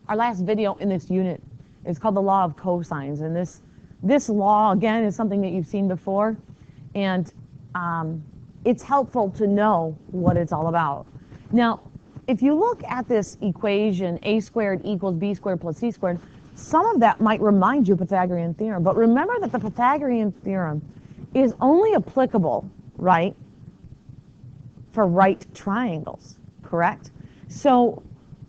our last video in this unit is called the Law of Cosines. And this law, again, is something that you've seen before. And it's helpful to know what it's all about. Now, if you look at this equation, a squared equals b squared plus c squared, some of that might remind you of Pythagorean theorem. But remember that the Pythagorean theorem is only applicable, right, for right triangles, correct? So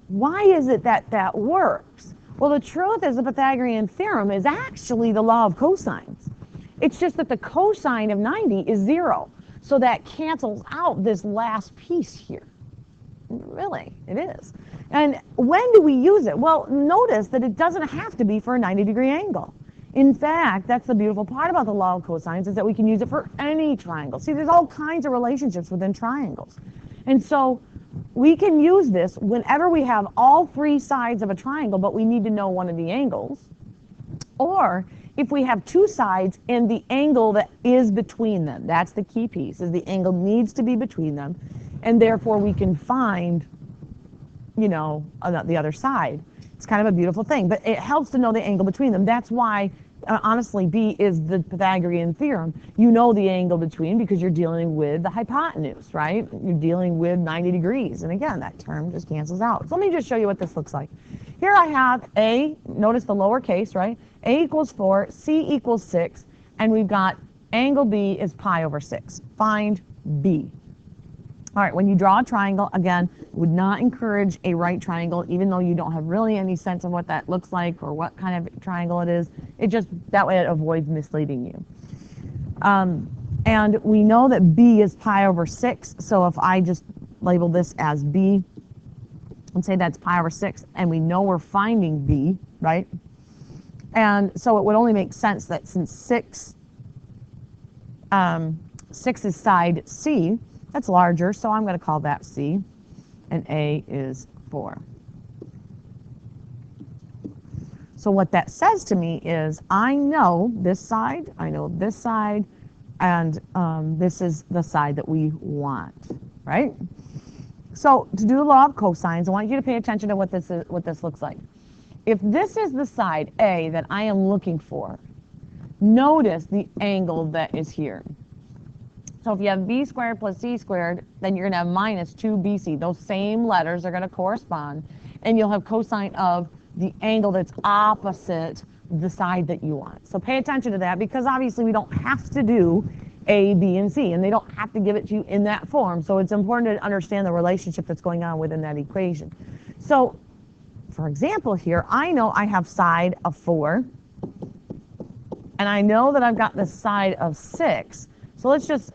why is it that that works? Well, the truth is the Pythagorean theorem is actually the law of cosines. It's just that the cosine of 90 is 0. So that cancels out this last piece here. Really, it is. And when do we use it? Well, notice that it doesn't have to be for a 90-degree angle. In fact, that's the beautiful part about the law of cosines, is that we can use it for any triangle. See, there's all kinds of relationships within triangles. And so we can use this whenever we have all three sides of a triangle, but we need to know one of the angles. Or if we have two sides and the angle that is between them. That's the key piece, is the angle needs to be between them. And therefore we can find, you know, the other side. It's kind of a beautiful thing, but it helps to know the angle between them. That's why, honestly, B is the Pythagorean theorem. You know the angle between because you're dealing with the hypotenuse, right? You're dealing with 90 degrees. And again, that term just cancels out. So let me just show you what this looks like. Here I have A, notice the lowercase, right? A equals 4, C equals 6, and we've got angle B is pi over 6. Find B. All right, when you draw a triangle, again, would not encourage a right triangle, even though you don't have really any sense of what that looks like or what kind of triangle it is. It just, that way it avoids misleading you. And we know that B is pi over 6, so if I just label this as B and say that's pi over 6, and we know we're finding B, right? And so it would only make sense that since 6 is side C, that's larger, so I'm going to call that C, and A is 4. So what that says to me is I know this side, and this is the side that we want, right? So to do the law of cosines, I want you to pay attention to what this looks like. If this is the side A that I am looking for, notice the angle that is here. So if you have b squared plus c squared, then you're going to have minus 2bc. Those same letters are going to correspond, and you'll have cosine of the angle that's opposite the side that you want. So pay attention to that, because obviously we don't have to do A, B, and C, and they don't have to give it to you in that form. So it's important to understand the relationship that's going on within that equation. So, for example here, I know I have side of 4, and I know that I've got the side of 6. So let's just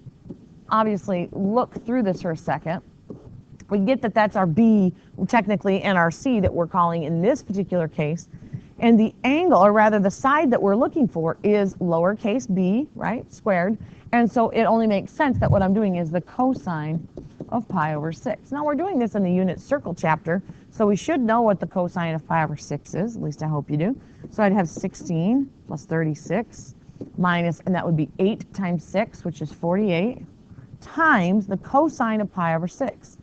obviously look through this for a second. We get that that's our B technically and our C that we're calling in this particular case. And the angle, or rather the side that we're looking for, is lowercase b, right, squared. And so it only makes sense that what I'm doing is the cosine of pi over 6. Now we're doing this in the unit circle chapter, so we should know what the cosine of pi over 6 is, at least I hope you do. So I'd have 16 plus 36 minus, and that would be 8 times 6, which is 48, times the cosine of pi over 6.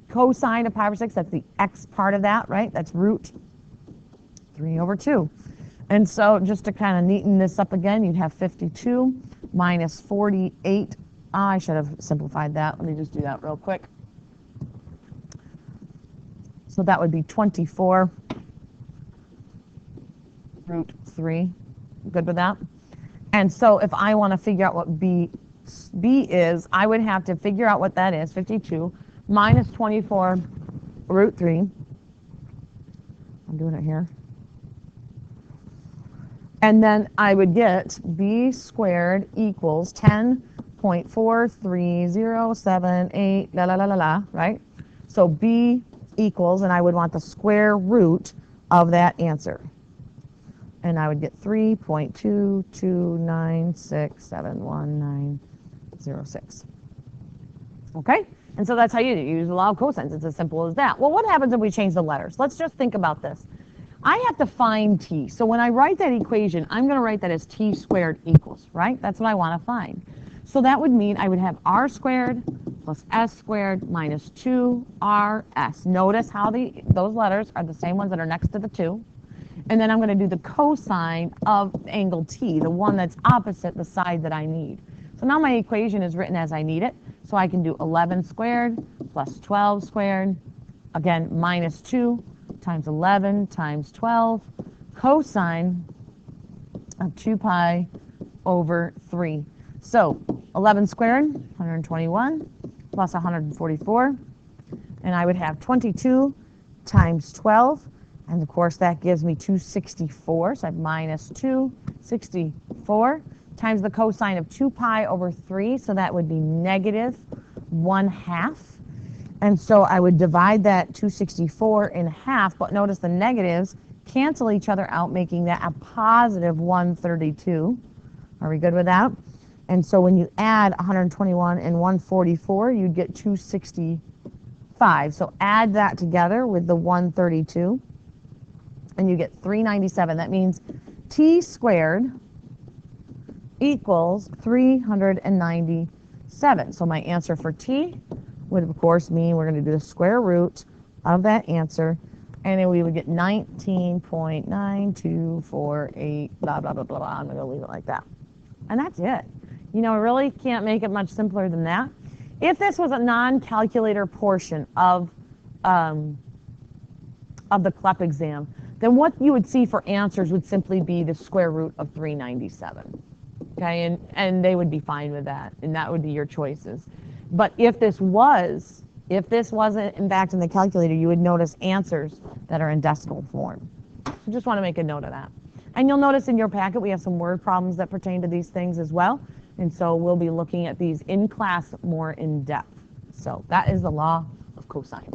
Cosine of pi over 6, that's the x part of that, right? That's root 3 over 2. And so just to kind of neaten this up again, you'd have 52 minus 48. I should have simplified that. Let me just do that real quick. So that would be 24 root 3. Good with that? And so if I want to figure out what B is, I would have to figure out what that is, 52 minus 24 root 3. I'm doing it here. And then I would get B squared equals 10.43078, la la la la la, right? So B equals, and I would want the square root of that answer. And I would get 3.229671906. Okay? And so that's how you use the law of cosines. It's as simple as that. Well, what happens if we change the letters? Let's just think about this. I have to find t. So when I write that equation, I'm going to write that as t squared equals, right? That's what I want to find. So that would mean I would have r squared plus s squared minus 2rs. Notice how those letters are the same ones that are next to the 2. And then I'm going to do the cosine of angle t, the one that's opposite the side that I need. So now my equation is written as I need it. So I can do 11 squared plus 12 squared, again, minus 2 times 11 times 12, cosine of 2 pi over 3. So 11 squared, 121, plus 144. And I would have 22 times 12. And of course, that gives me 264. So I have minus 264 times the cosine of 2 pi over 3. So that would be negative 1/2. And so I would divide that 264 in half. But notice the negatives cancel each other out, making that a positive 132. Are we good with that? And so when you add 121 and 144, you'd get 265. So add that together with the 132. And you get 397. That means t squared equals 397. So my answer for t would, of course, mean we're going to do the square root of that answer. And then we would get 19.9248, blah, blah, blah, blah, blah. I'm going to leave it like that. And that's it. You know, I really can't make it much simpler than that. If this was a non-calculator portion of the CLEP exam, then what you would see for answers would simply be the square root of 397. Okay, and they would be fine with that, and that would be your choices. But if this wasn't in fact in the calculator, you would notice answers that are in decimal form. So just want to make a note of that. And you'll notice in your packet we have some word problems that pertain to these things as well. And so we'll be looking at these in class more in depth. So that is the law of cosine.